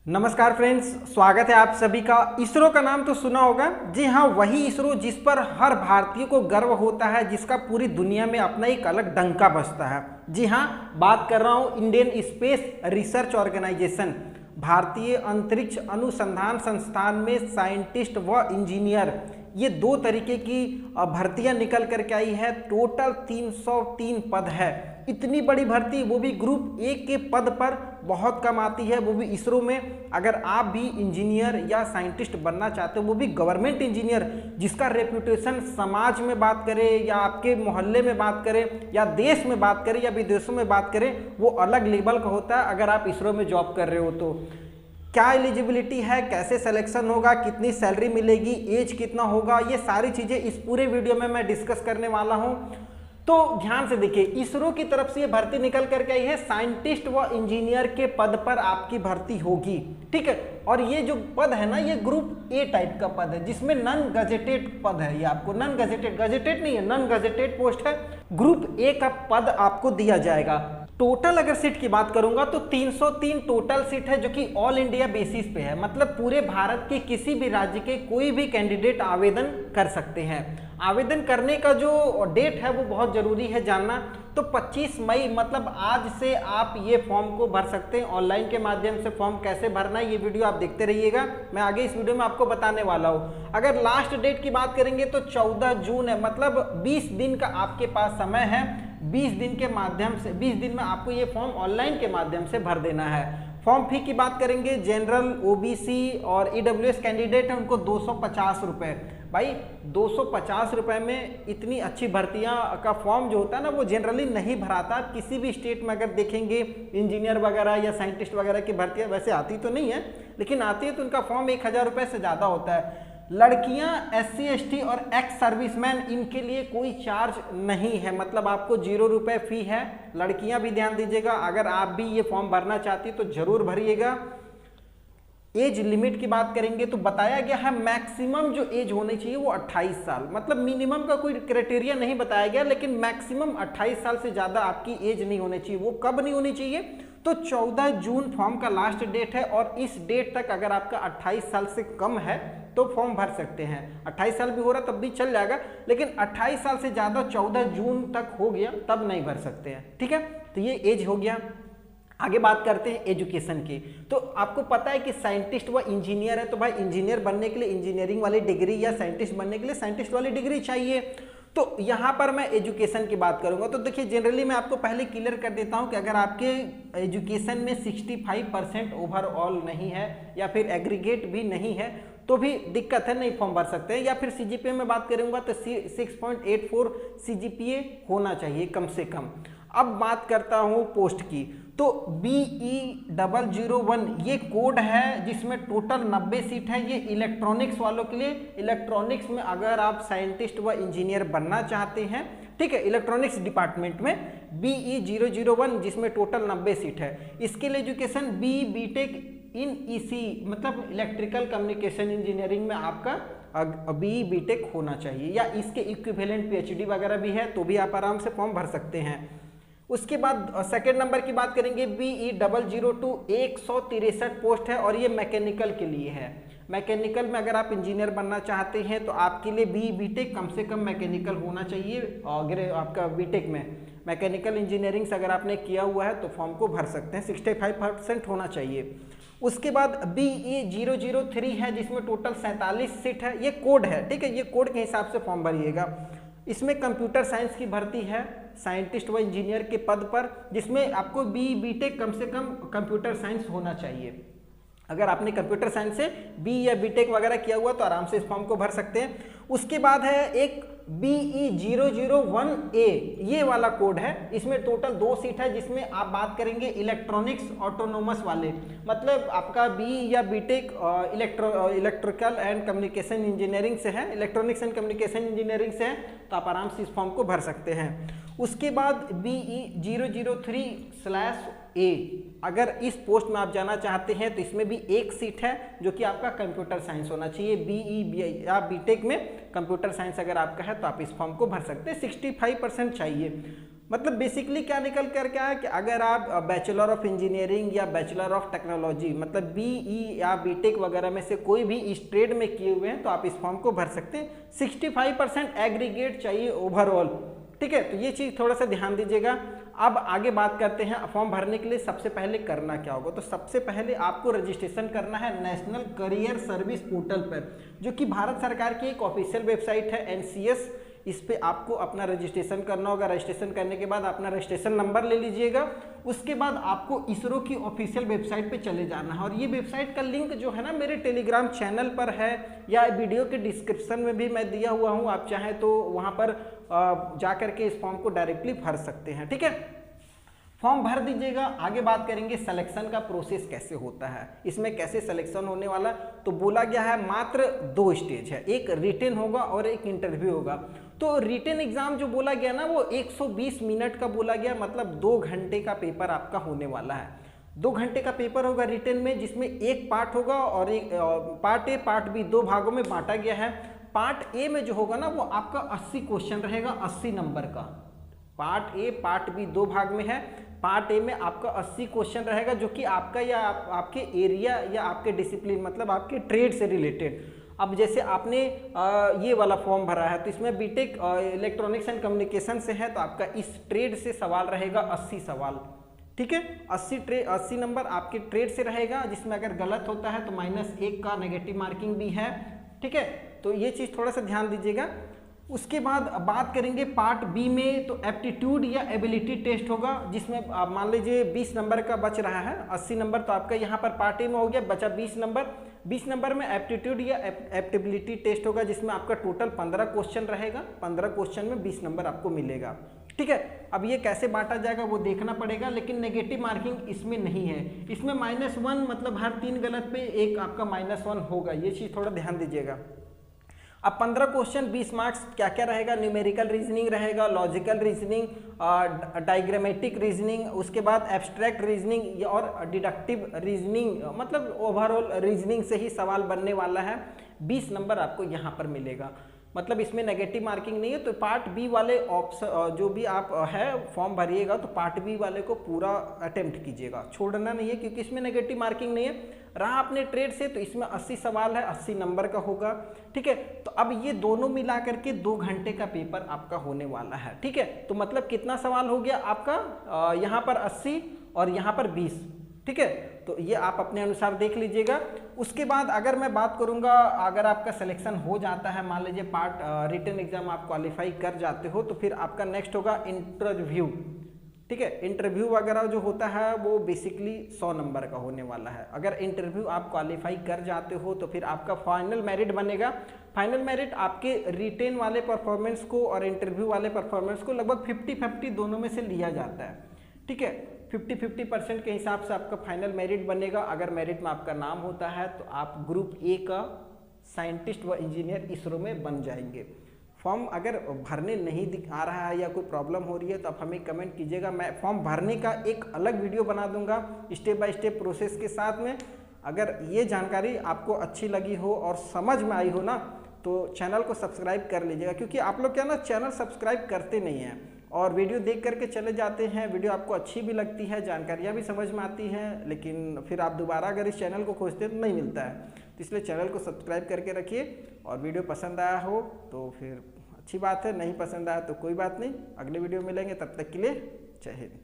नमस्कार फ्रेंड्स, स्वागत है आप सभी का। इसरो का नाम तो सुना होगा। जी हाँ, वही इसरो जिस पर हर भारतीय को गर्व होता है, जिसका पूरी दुनिया में अपना एक अलग डंका बजता है। जी हाँ, बात कर रहा हूँ इंडियन स्पेस रिसर्च ऑर्गेनाइजेशन। भारतीय अंतरिक्ष अनुसंधान संस्थान में साइंटिस्ट व इंजीनियर, ये दो तरीके की भर्तियां निकल करके आई है। टोटल 303 पद है। इतनी बड़ी भर्ती, वो भी ग्रुप ए के पद पर, बहुत कम आती है, वो भी इसरो में। अगर आप भी इंजीनियर या साइंटिस्ट बनना चाहते हो, वो भी गवर्नमेंट इंजीनियर, जिसका रेपुटेशन समाज में बात करें या आपके मोहल्ले में बात करें या देश में बात करें या विदेशों में बात करें, वो अलग लेवल का होता है। अगर आप इसरो में जॉब कर रहे हो तो क्या एलिजिबिलिटी है, कैसे सिलेक्शन होगा, कितनी सैलरी मिलेगी, एज कितना होगा, ये सारी चीज़ें इस पूरे वीडियो में मैं डिस्कस करने वाला हूं। तो ध्यान से देखिए, इसरो की तरफ से ये भर्ती निकल करके आई है। साइंटिस्ट व इंजीनियर के पद पर आपकी भर्ती होगी, ठीक है। और ये जो पद है ना, ये ग्रुप ए टाइप का पद है, जिसमें नॉन गजेटेड पद है। ये आपको नॉन गजेटेड, गजेटेड नहीं है, नॉन गजेटेड पोस्ट है। ग्रुप ए का पद आपको दिया जाएगा। टोटल अगर सीट की बात करूंगा तो 303 टोटल सीट है, जो कि ऑल इंडिया बेसिस पे है। मतलब पूरे भारत के किसी भी राज्य के कोई भी कैंडिडेट आवेदन कर सकते हैं। आवेदन करने का जो डेट है वो बहुत जरूरी है जानना। तो 25 मई, मतलब आज से आप ये फॉर्म को भर सकते हैं। ऑनलाइन के माध्यम से फॉर्म कैसे भरना है, ये वीडियो आप देखते रहिएगा। मैं आगे इस वीडियो में आपको बताने वाला हूँ। अगर लास्ट डेट की बात करेंगे तो 14 जून है। मतलब 20 दिन का आपके पास समय है। 20 दिन के माध्यम से, 20 दिन में आपको ये फॉर्म ऑनलाइन के माध्यम से भर देना है। फॉर्म फी की बात करेंगे, जनरल, ओबीसी और ईडब्ल्यूएस कैंडिडेट है, उनको 250 रुपये। भाई 250 रुपये में इतनी अच्छी भर्तियां का फॉर्म जो होता है ना, वो जनरली नहीं भराता। किसी भी स्टेट में अगर देखेंगे इंजीनियर वगैरह या साइंटिस्ट वगैरह की भर्तियां वैसे आती तो नहीं है, लेकिन आती है तो उनका फॉर्म 1000 रुपये से ज़्यादा होता है। लड़कियां, SC ST और एक्स सर्विसमैन, इनके लिए कोई चार्ज नहीं है। मतलब आपको 0 रुपये फी है। लड़कियां भी ध्यान दीजिएगा, अगर आप भी ये फॉर्म भरना चाहती है तो जरूर भरिएगा। एज लिमिट की बात करेंगे तो बताया गया है मैक्सिमम जो एज होनी चाहिए वो 28 साल। मतलब मिनिमम का कोई क्राइटेरिया नहीं बताया गया, लेकिन मैक्सिमम 28 साल से ज़्यादा आपकी एज नहीं होनी चाहिए। वो कब नहीं होनी चाहिए? तो 14 जून फॉर्म का लास्ट डेट है, और इस डेट तक अगर आपका 28 साल से कम है तो फॉर्म भर सकते हैं। 28 साल भी हो रहा तब भी चल जाएगा, लेकिन 28 साल से ज़्यादा 14 जून तक हो गया तब नहीं भर सकते हैं, ठीक है। तो ये एज हो गया। आगे बात करते हैं एजुकेशन की। तो आपको पता है कि साइंटिस्ट व इंजीनियर है, तो भाई इंजीनियर बनने के लिए इंजीनियरिंग वाली डिग्री या साइंटिस्ट बनने के लिए साइंटिस्ट वाली डिग्री चाहिए। तो यहाँ पर मैं एजुकेशन की बात करूँगा। तो देखिए, जनरली मैं आपको पहले क्लियर कर देता हूँ कि अगर आपके एजुकेशन में 65% ओवरऑल नहीं है या फिर एग्रीगेट भी नहीं है तो भी दिक्कत है, नहीं फॉर्म भर सकते हैं। या फिर CGPA में बात करूँगा तो 6.84 CGPA होना चाहिए कम से कम। अब बात करता हूँ पोस्ट की। तो BE001 ये कोड है, जिसमें टोटल 90 सीट है। ये इलेक्ट्रॉनिक्स वालों के लिए। इलेक्ट्रॉनिक्स में अगर आप साइंटिस्ट व इंजीनियर बनना चाहते हैं, ठीक है, इलेक्ट्रॉनिक्स डिपार्टमेंट में BE001, जिसमें टोटल 90 सीट है। इसके लिए एजुकेशन BTech इन EC, मतलब इलेक्ट्रिकल कम्युनिकेशन इंजीनियरिंग में आपका BTech होना चाहिए, या इसके इक्विवेलेंट PhD वगैरह भी है तो भी आप आराम से फॉर्म भर सकते हैं। उसके बाद सेकंड नंबर की बात करेंगे, BE002 163 पोस्ट है, और ये मैकेनिकल के लिए है। मैकेनिकल में अगर आप इंजीनियर बनना चाहते हैं तो आपके लिए BTech कम से कम मैकेनिकल होना चाहिए। अगर आपका BTech में मैकेनिकल इंजीनियरिंग से अगर आपने किया हुआ है तो फॉर्म को भर सकते हैं। 65% होना चाहिए। उसके बाद BE003 है, जिसमें टोटल 47 सीट है। ये कोड है, ठीक है, ये कोड के हिसाब से फॉर्म भरिएगा। इसमें कंप्यूटर साइंस की भर्ती है, साइंटिस्ट व इंजीनियर के पद पर, जिसमें आपको BTech कम से कम कंप्यूटर साइंस होना चाहिए। अगर आपने कंप्यूटर साइंस से B या BTech वगैरह किया हुआ तो आराम से इस फॉर्म को भर सकते हैं। उसके बाद है एक BE001A, ये वाला कोड है। इसमें टोटल 2 सीट है, जिसमें आप बात करेंगे इलेक्ट्रॉनिक्स ऑटोनोमस वाले। मतलब आपका B या BTech electrical and communication engineering से है, इलेक्ट्रॉनिक्स एंड कम्युनिकेशन इंजीनियरिंग से है, तो आप आराम से इस फॉर्म को भर सकते हैं। उसके बाद BE003/A, अगर इस पोस्ट में आप जाना चाहते हैं तो इसमें भी 1 सीट है, जो कि आपका कंप्यूटर साइंस होना चाहिए। BE या BTech में कंप्यूटर साइंस अगर आपका है तो आप इस फॉर्म को भर सकते हैं। 65% चाहिए। मतलब बेसिकली क्या निकल कर क्या है कि अगर आप बैचलर ऑफ इंजीनियरिंग या बैचलर ऑफ टेक्नोलॉजी मतलब बीई या बीटेक वगैरह में से कोई भी इस ट्रेड में किए हुए हैं तो आप इस फॉर्म को भर सकते हैं। 65% एग्रीगेट चाहिए ओवरऑल, ठीक है। तो ये चीज़ थोड़ा सा ध्यान दीजिएगा। अब आगे बात करते हैं फॉर्म भरने के लिए सबसे पहले करना क्या होगा। तो सबसे पहले आपको रजिस्ट्रेशन करना है नेशनल करियर सर्विस पोर्टल पर, जो कि भारत सरकार की एक ऑफिशियल वेबसाइट है NCS। इस पे आपको अपना रजिस्ट्रेशन करना होगा। रजिस्ट्रेशन करने के बाद अपना रजिस्ट्रेशन नंबर ले लीजिएगा। उसके बाद आपको इसरो की ऑफिशियल वेबसाइट पे चले जाना है और ये वेबसाइट का लिंक जो है ना मेरे टेलीग्राम चैनल पर है या वीडियो के डिस्क्रिप्शन में भी मैं दिया हुआ हूँ। आप चाहें तो वहाँ पर जा करके इस फॉर्म को डायरेक्टली भर सकते हैं, ठीक है। फॉर्म भर दीजिएगा। आगे बात करेंगे सिलेक्शन का प्रोसेस कैसे होता है, इसमें कैसे सिलेक्शन होने वाला। तो बोला गया है मात्र 2 स्टेज है, एक रिटन होगा और एक इंटरव्यू होगा। तो रिटन एग्जाम जो बोला गया ना वो 120 मिनट का बोला गया, मतलब 2 घंटे का पेपर आपका होने वाला है। 2 घंटे का पेपर होगा रिटन में, जिसमें एक पार्ट होगा और एक पार्ट ए पार्ट बी 2 भागों में बांटा गया है। पार्ट ए में जो होगा ना वो आपका 80 क्वेश्चन रहेगा, 80 नंबर का। पार्ट ए पार्ट बी 2 भाग में है। पार्ट ए में आपका 80 क्वेश्चन रहेगा, जो कि आपका या आपके एरिया या आपके डिसिप्लिन मतलब आपके ट्रेड से रिलेटेड। अब जैसे आपने ये वाला फॉर्म भरा है तो इसमें बीटेक इलेक्ट्रॉनिक्स एंड कम्युनिकेशन से है, तो आपका इस ट्रेड से सवाल रहेगा 80 सवाल, ठीक है। 80 नंबर आपके ट्रेड से रहेगा, जिसमें अगर गलत होता है तो -1 का नेगेटिव मार्किंग भी है, ठीक है। तो ये चीज़ थोड़ा सा ध्यान दीजिएगा। उसके बाद बात करेंगे पार्ट बी में, तो एप्टीट्यूड या एबिलिटी टेस्ट होगा, जिसमें मान लीजिए 20 नंबर का बच रहा है। 80 नंबर तो आपका यहाँ पर पार्ट ए में हो गया, बचा 20 नंबर। 20 नंबर में एप्टीट्यूड या एप्टिबिलिटी टेस्ट होगा, जिसमें आपका टोटल 15 क्वेश्चन रहेगा। 15 क्वेश्चन में 20 नंबर आपको मिलेगा, ठीक है। अब ये कैसे बांटा जाएगा वो देखना पड़ेगा, लेकिन नेगेटिव मार्किंग इसमें नहीं है। इसमें -1 मतलब हर 3 गलत पे एक आपका -1 होगा, ये चीज़ थोड़ा ध्यान दीजिएगा। अब 15 क्वेश्चन 20 मार्क्स क्या क्या रहेगा, न्यूमेरिकल रीजनिंग रहेगा, लॉजिकल रीजनिंग, डायग्रामेटिक रीजनिंग, उसके बाद एब्स्ट्रैक्ट रीजनिंग और डिडक्टिव रीजनिंग, मतलब ओवरऑल रीजनिंग से ही सवाल बनने वाला है। 20 नंबर आपको यहाँ पर मिलेगा, मतलब इसमें नेगेटिव मार्किंग नहीं है। तो पार्ट बी वाले ऑप्शन जो भी आप है फॉर्म भरिएगा तो पार्ट बी वाले को पूरा अटेम्प्ट कीजिएगा, छोड़ना नहीं है, क्योंकि इसमें नेगेटिव मार्किंग नहीं है। रहा अपने ट्रेड से तो इसमें 80 सवाल है, 80 नंबर का होगा, ठीक है। तो अब ये दोनों मिला करके 2 घंटे का पेपर आपका होने वाला है, ठीक है। तो मतलब कितना सवाल हो गया आपका, यहाँ पर 80 और यहाँ पर 20, ठीक है। तो ये आप अपने अनुसार देख लीजिएगा। उसके बाद अगर मैं बात करूंगा, अगर आपका सिलेक्शन हो जाता है, मान लीजिए पार्ट रिटन एग्जाम आप क्वालिफाई कर जाते हो, तो फिर आपका नेक्स्ट होगा इंटरव्यू, ठीक है। इंटरव्यू वगैरह जो होता है वो बेसिकली 100 नंबर का होने वाला है। अगर इंटरव्यू आप क्वालिफाई कर जाते हो तो फिर आपका फाइनल मेरिट बनेगा। फाइनल मेरिट आपके रिटेन वाले परफॉर्मेंस को और इंटरव्यू वाले परफॉर्मेंस को लगभग 50-50 दोनों में से लिया जाता है, ठीक है। 50-50% के हिसाब से आपका फाइनल मेरिट बनेगा। अगर मेरिट में आपका नाम होता है तो आप ग्रुप ए का साइंटिस्ट व इंजीनियर इसरो में बन जाएंगे। फॉर्म अगर भरने नहीं आ रहा है या कोई प्रॉब्लम हो रही है तो आप हमें कमेंट कीजिएगा। मैं फॉर्म भरने का एक अलग वीडियो बना दूंगा स्टेप बाय स्टेप प्रोसेस के साथ में। अगर ये जानकारी आपको अच्छी लगी हो और समझ में आई हो ना तो चैनल को सब्सक्राइब कर लीजिएगा, क्योंकि आप लोग क्या ना चैनल सब्सक्राइब करते नहीं हैं और वीडियो देख करके चले जाते हैं। वीडियो आपको अच्छी भी लगती है, जानकारियाँ भी समझ में आती हैं, लेकिन फिर आप दोबारा अगर इस चैनल को खोजते हैं तो नहीं मिलता है। तो इसलिए चैनल को सब्सक्राइब करके रखिए और वीडियो पसंद आया हो तो फिर अच्छी बात है, नहीं पसंद आया तो कोई बात नहीं। अगले वीडियो मिलेंगे, तब तक के लिए जय हिंद।